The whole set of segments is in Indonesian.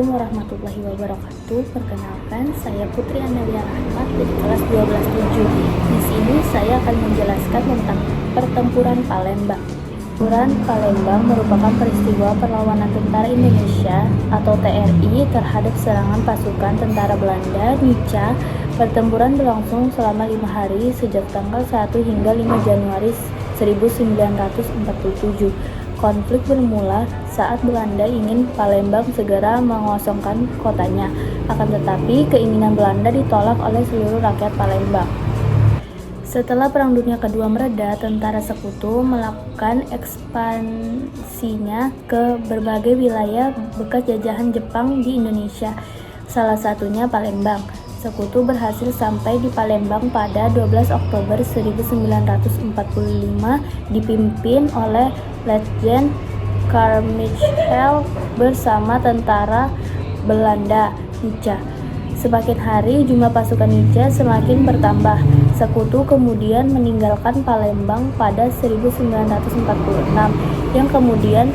Assalamualaikum warahmatullahi wabarakatuh. Perkenalkan, saya Putri Amelia Rahmat dari kelas 12-7. Di sini saya akan menjelaskan tentang pertempuran Palembang. Pertempuran Palembang merupakan peristiwa perlawanan tentara Indonesia atau TRI terhadap serangan pasukan tentara Belanda Nica. Pertempuran berlangsung selama 5 hari sejak tanggal 1 hingga 5 Januari 1947. Konflik bermula saat Belanda ingin Palembang segera mengosongkan kotanya. Akan tetapi, keinginan Belanda ditolak oleh seluruh rakyat Palembang. Setelah Perang Dunia Kedua mereda, tentara sekutu melakukan ekspansinya ke berbagai wilayah bekas jajahan Jepang di Indonesia, salah satunya Palembang. Sekutu berhasil sampai di Palembang pada 12 Oktober 1945 dipimpin oleh Letjen Carmichael bersama tentara Belanda Nica. Semakin hari jumlah pasukan Nica semakin bertambah. Sekutu kemudian meninggalkan Palembang pada 1946 yang kemudian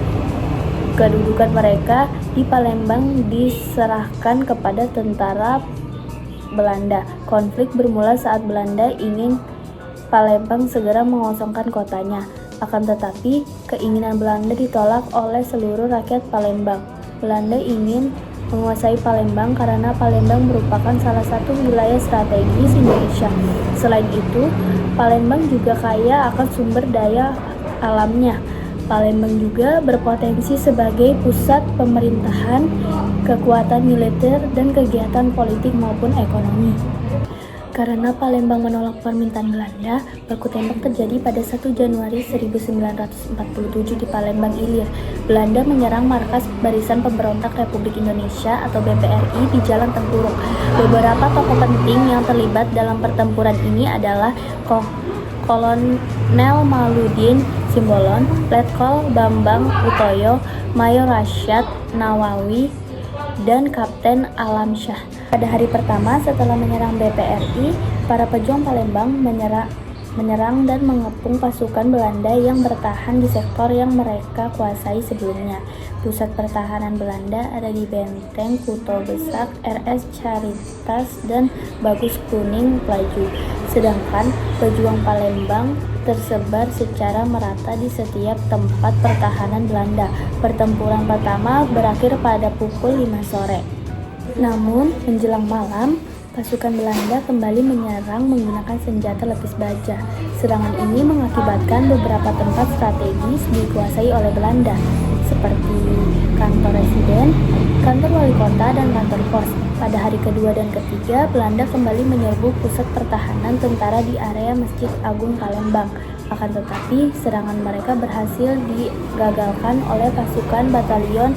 kedudukan mereka di Palembang diserahkan kepada tentara Belanda. Konflik bermula saat Belanda ingin Palembang segera mengosongkan kotanya. Akan tetapi, keinginan Belanda ditolak oleh seluruh rakyat Palembang. Belanda ingin menguasai Palembang karena Palembang merupakan salah satu wilayah strategis Indonesia. Selain itu, Palembang juga kaya akan sumber daya alamnya. Palembang juga berpotensi sebagai pusat pemerintahan, kekuatan militer, dan kegiatan politik maupun ekonomi. Karena Palembang menolak permintaan Belanda, baku tembak terjadi pada 1 Januari 1947 di Palembang Ilir. Belanda menyerang markas Barisan Pemberontak Republik Indonesia atau BPRI di Jalan Tempurung. Beberapa tokoh penting yang terlibat dalam pertempuran ini adalah Kolonel Maludin Simbolon, Letkol Bambang Utoyo, Mayor Rasyad Nawawi, dan Kapten Alamsyah. Pada hari pertama setelah menyerang BPRI, para pejuang Palembang menyerang dan mengepung pasukan Belanda yang bertahan di sektor yang mereka kuasai sebelumnya. Pusat pertahanan Belanda ada di Benteng Kuto Besak, RS Caritas, dan Bagus Kuning Pelaju. Sedangkan pejuang Palembang tersebar secara merata di setiap tempat pertahanan Belanda. Pertempuran pertama berakhir pada pukul 5 sore. Namun, menjelang malam, pasukan Belanda kembali menyerang menggunakan senjata lapis baja. Serangan ini mengakibatkan beberapa tempat strategis dikuasai oleh Belanda, seperti kantor residen, kantor wali kota, dan kantor pos. Pada hari kedua dan ketiga, Belanda kembali menyerbu pusat pertahanan tentara di area Masjid Agung Palembang. Akan tetapi, serangan mereka berhasil digagalkan oleh pasukan Batalion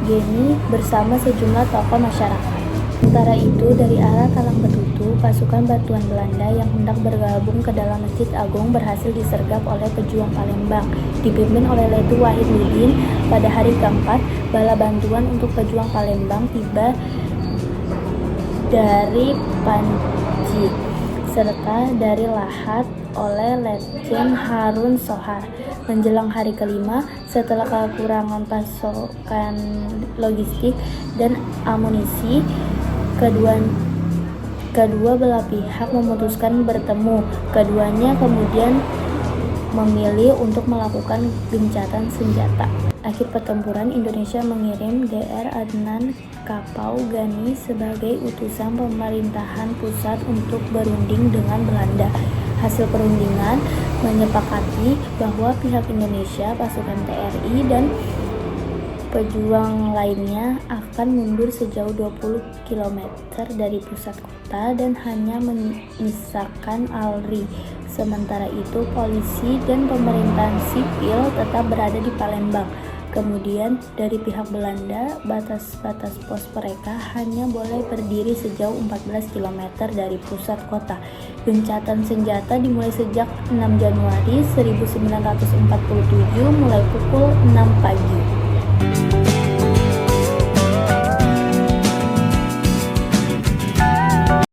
Geni bersama sejumlah tokoh masyarakat. Sementara itu, dari arah Talang Betutu, pasukan bantuan Belanda yang hendak bergabung ke dalam Masjid Agung berhasil disergap oleh pejuang Palembang, dipimpin oleh Letu Wahidudin. Pada hari keempat, bala bantuan untuk pejuang Palembang tiba dari Panji serta dari Lahat oleh Letjen Harun Sohar. Menjelang hari kelima, setelah kekurangan pasokan logistik dan amunisi, kedua belah pihak memutuskan bertemu. Keduanya kemudian memilih untuk melakukan gencatan senjata. Akhir pertempuran, Indonesia mengirim Dr. Adnan Kapau Gani sebagai utusan pemerintahan pusat untuk berunding dengan Belanda. Hasil perundingan menyepakati bahwa pihak Indonesia, pasukan TRI, dan pejuang lainnya akan mundur sejauh 20 km dari pusat kota dan hanya menyisakan Alri. Sementara itu, polisi dan pemerintahan sipil tetap berada di Palembang. Kemudian, dari pihak Belanda, batas-batas pos mereka hanya boleh berdiri sejauh 14 km dari pusat kota. Gencatan senjata dimulai sejak 6 Januari 1947 mulai pukul 6 pagi.